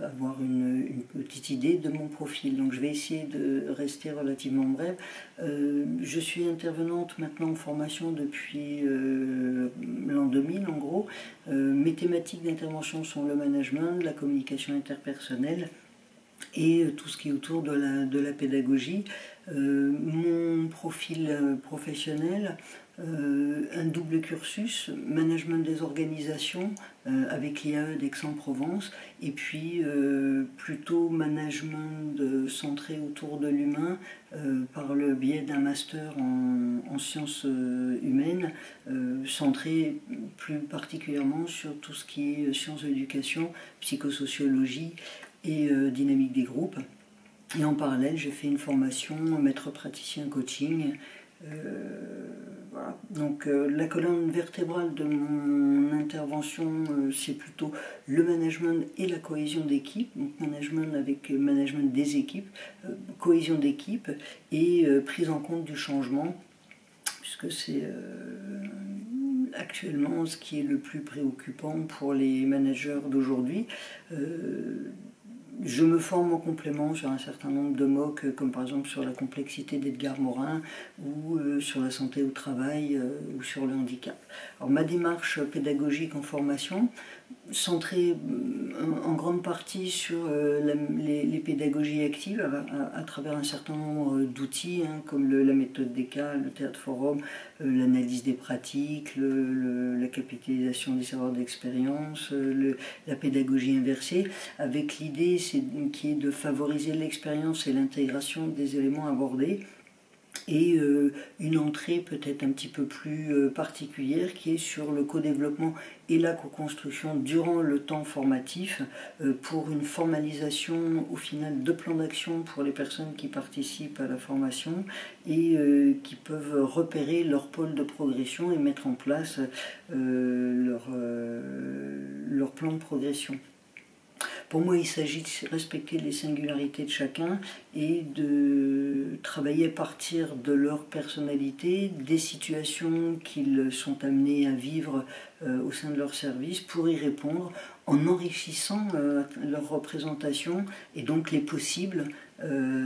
avoir une petite idée de mon profil. Donc je vais essayer de rester relativement brève. Je suis intervenante maintenant en formation depuis l'an 2000 en gros. Mes thématiques d'intervention sont le management, la communication interpersonnelle et tout ce qui est autour de la pédagogie. Mon profil professionnel, un double cursus, management des organisations avec l'IAE d'Aix-en-Provence, et puis plutôt management centré autour de l'humain par le biais d'un master en sciences humaines, centré plus particulièrement sur tout ce qui est sciences de l'éducation, psychosociologie et dynamique des groupes. Et en parallèle, j'ai fait une formation maître praticien coaching. Voilà. Donc la colonne vertébrale de mon intervention, c'est plutôt le management et la cohésion d'équipe. Donc management avec management des équipes, cohésion d'équipe et prise en compte du changement, puisque c'est actuellement ce qui est le plus préoccupant pour les managers d'aujourd'hui. Je me forme en complément sur un certain nombre de MOOC, comme par exemple sur la complexité d'Edgar Morin, ou sur la santé au travail, ou sur le handicap. Alors ma démarche pédagogique en formation, centrée en grande partie sur les pédagogies actives à travers un certain nombre d'outils, comme la méthode DECA, le théâtre forum, l'analyse des pratiques, la capitalisation des savoirs d'expérience, la pédagogie inversée, avec l'idée qui est de favoriser l'expérience et l'intégration des éléments abordés, et une entrée peut-être un petit peu plus particulière qui est sur le co-développement et la co-construction durant le temps formatif pour une formalisation au final de plans d'action pour les personnes qui participent à la formation et qui peuvent repérer leur pôle de progression et mettre en place leur plan de progression. Pour moi, il s'agit de respecter les singularités de chacun et de travailler à partir de leur personnalité, des situations qu'ils sont amenés à vivre au sein de leur service pour y répondre en enrichissant leur représentation et donc les possibles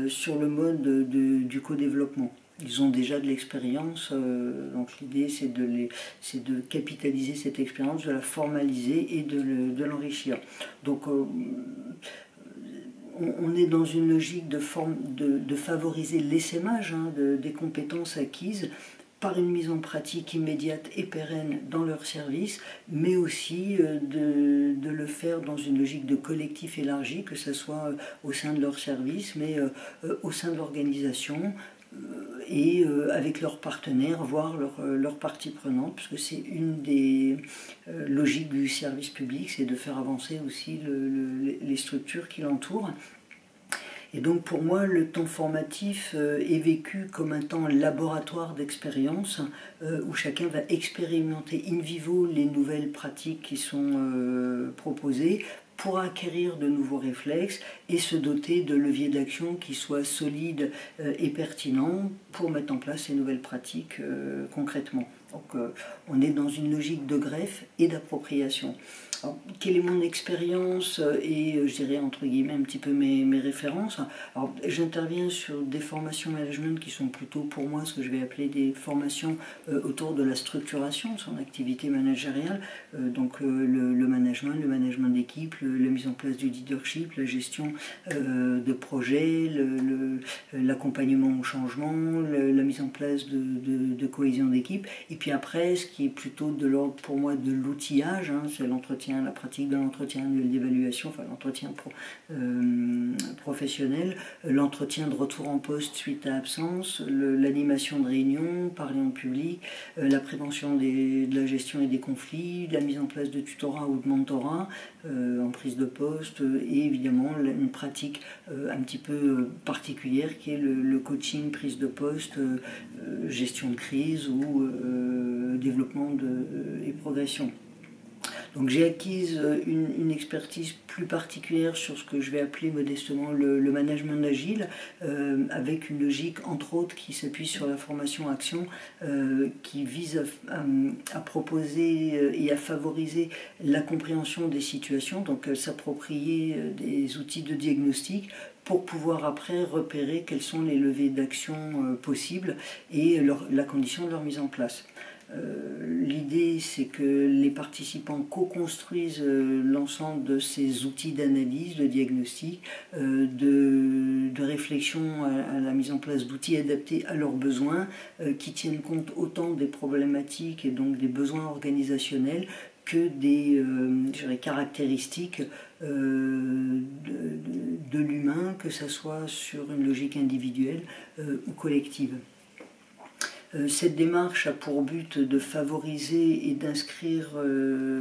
sur le mode du co-développement. Ils ont déjà de l'expérience, donc l'idée c'est de capitaliser cette expérience, de la formaliser et de l'enrichir. Donc on est dans une logique de favoriser l'essaimage des compétences acquises par une mise en pratique immédiate et pérenne dans leur service, mais aussi de le faire dans une logique de collectif élargi, que ce soit au sein de leur service, mais au sein de l'organisation, et avec leurs partenaires, voire leurs parties prenantes, parce que c'est une des logiques du service public, c'est de faire avancer aussi les structures qui l'entourent. Et donc pour moi, le temps formatif est vécu comme un temps laboratoire d'expérience où chacun va expérimenter in vivo les nouvelles pratiques qui sont proposées pour acquérir de nouveaux réflexes et se doter de leviers d'action qui soient solides et pertinents pour mettre en place ces nouvelles pratiques concrètement. Donc on est dans une logique de greffe et d'appropriation. Alors, quelle est mon expérience et je dirais entre guillemets un petit peu mes références. Alors j'interviens sur des formations management qui sont plutôt pour moi ce que je vais appeler des formations autour de la structuration de son activité managériale, donc le management d'équipe, la mise en place du leadership, la gestion de projets, l'accompagnement au changement, la mise en place de cohésion d'équipe, et puis après ce qui est plutôt de l'ordre pour moi de l'outillage, c'est l'entretien, la pratique de l'entretien d'évaluation, enfin l'entretien professionnel, l'entretien de retour en poste suite à absence, l'animation de réunions, parler en public, la prévention de la gestion et des conflits, la mise en place de tutorat ou de mentorat en prise de poste, et évidemment une pratique un petit peu particulière qui est le coaching, prise de poste, gestion de crise ou développement et progression. Donc j'ai acquise une expertise plus particulière sur ce que je vais appeler modestement le management agile, avec une logique entre autres qui s'appuie sur la formation action, qui vise à proposer et à favoriser la compréhension des situations, donc s'approprier des outils de diagnostic pour pouvoir après repérer quels sont les leviers d'action possibles et la condition de leur mise en place. L'idée, c'est que les participants co-construisent l'ensemble de ces outils d'analyse, de diagnostic, de réflexion à la mise en place d'outils adaptés à leurs besoins, qui tiennent compte autant des problématiques et donc des besoins organisationnels que des caractéristiques de l'humain, que ce soit sur une logique individuelle ou collective. Cette démarche a pour but de favoriser et d'inscrire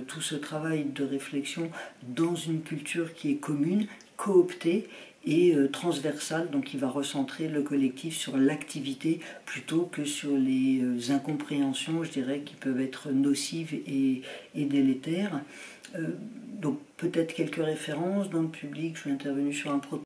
tout ce travail de réflexion dans une culture qui est commune, cooptée et transversale, donc qui va recentrer le collectif sur l'activité plutôt que sur les incompréhensions, je dirais, qui peuvent être nocives et délétères. Donc peut-être quelques références dans le public. Je suis intervenu sur un protocole